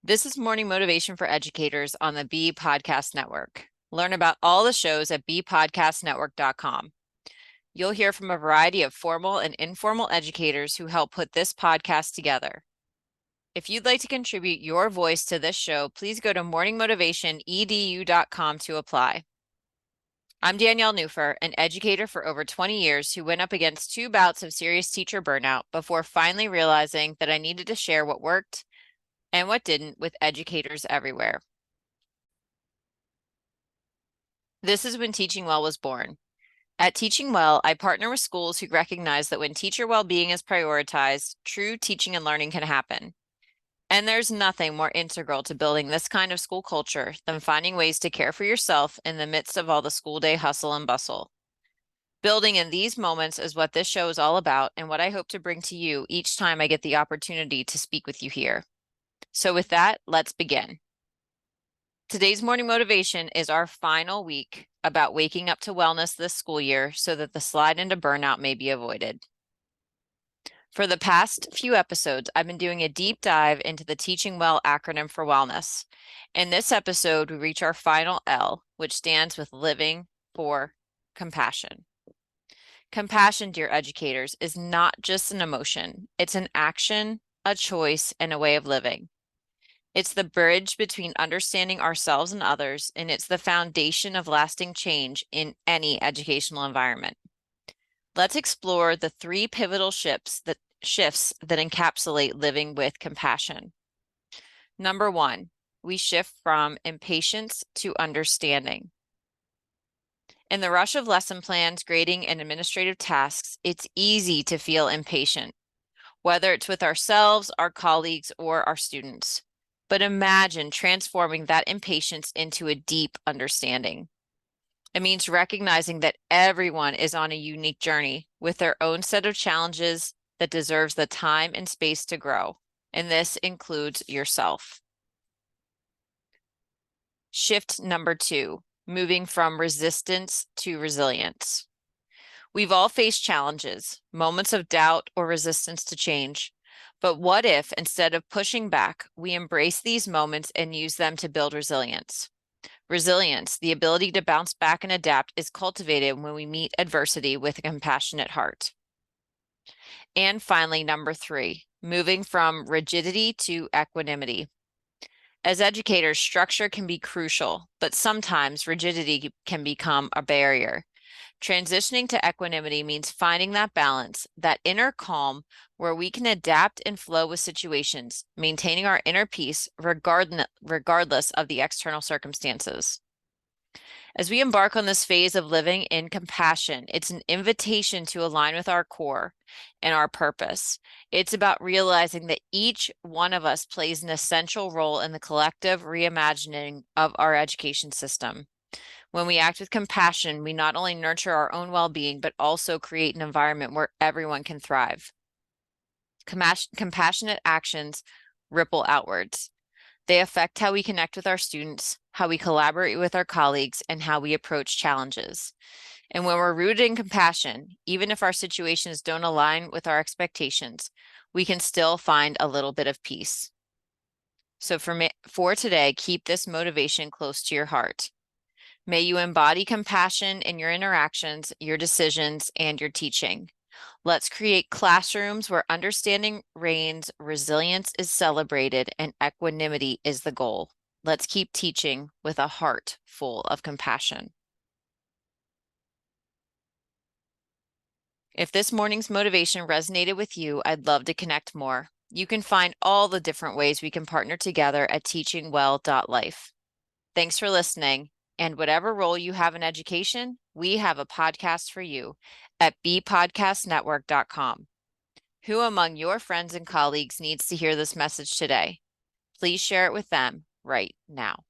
This is Morning Motivation for Educators on the B Podcast Network. Learn about all the shows at bpodcastnetwork.com. You'll hear from a variety of formal and informal educators who help put this podcast together. If you'd like to contribute your voice to this show, please go to morningmotivationedu.com to apply. I'm Danielle Nuhfer, an educator for over 20 years who went up against 2 bouts of serious teacher burnout before finally realizing that I needed to share what worked and what didn't with educators everywhere. This is when Teaching Well was born. At Teaching Well, I partner with schools who recognize that when teacher well-being is prioritized, true teaching and learning can happen. And there's nothing more integral to building this kind of school culture than finding ways to care for yourself in the midst of all the school day hustle and bustle. Building in these moments is what this show is all about and what I hope to bring to you each time I get the opportunity to speak with you here. So with that, let's begin. Today's morning motivation is our final week about waking up to wellness this school year so that the slide into burnout may be avoided. For the past few episodes, I've been doing a deep dive into the Teaching Well acronym for wellness. In this episode, we reach our final L, which stands with living for compassion. Compassion, dear educators, is not just an emotion. It's an action, a choice, and a way of living. It's the bridge between understanding ourselves and others, and it's the foundation of lasting change in any educational environment. Let's explore the 3 pivotal shifts that encapsulate living with compassion. Number 1, we shift from impatience to understanding. In the rush of lesson plans, grading, and administrative tasks, it's easy to feel impatient, whether it's with ourselves, our colleagues, or our students. But imagine transforming that impatience into a deep understanding. It means recognizing that everyone is on a unique journey with their own set of challenges that deserves the time and space to grow. And this includes yourself. Shift number 2, moving from resistance to resilience. We've all faced challenges, moments of doubt or resistance to change. But what if, instead of pushing back, we embrace these moments and use them to build resilience? Resilience, the ability to bounce back and adapt, is cultivated when we meet adversity with a compassionate heart. And finally, number 3, moving from rigidity to equanimity. As educators, structure can be crucial, but sometimes rigidity can become a barrier. Transitioning to equanimity means finding that balance, that inner calm where we can adapt and flow with situations, maintaining our inner peace regardless of the external circumstances. As we embark on this phase of living in compassion, it's an invitation to align with our core and our purpose. It's about realizing that each one of us plays an essential role in the collective reimagining of our education system. When we act with compassion, we not only nurture our own well-being, but also create an environment where everyone can thrive. Compassionate actions ripple outwards. They affect how we connect with our students, how we collaborate with our colleagues, and how we approach challenges. And when we're rooted in compassion, even if our situations don't align with our expectations, we can still find a little bit of peace. So for today, keep this motivation close to your heart. May you embody compassion in your interactions, your decisions, and your teaching. Let's create classrooms where understanding reigns, resilience is celebrated, and equanimity is the goal. Let's keep teaching with a heart full of compassion. If this morning's motivation resonated with you, I'd love to connect more. You can find all the different ways we can partner together at teachingwell.life. Thanks for listening. And whatever role you have in education, we have a podcast for you at bpodcastnetwork.com. Who among your friends and colleagues needs to hear this message today? Please share it with them right now.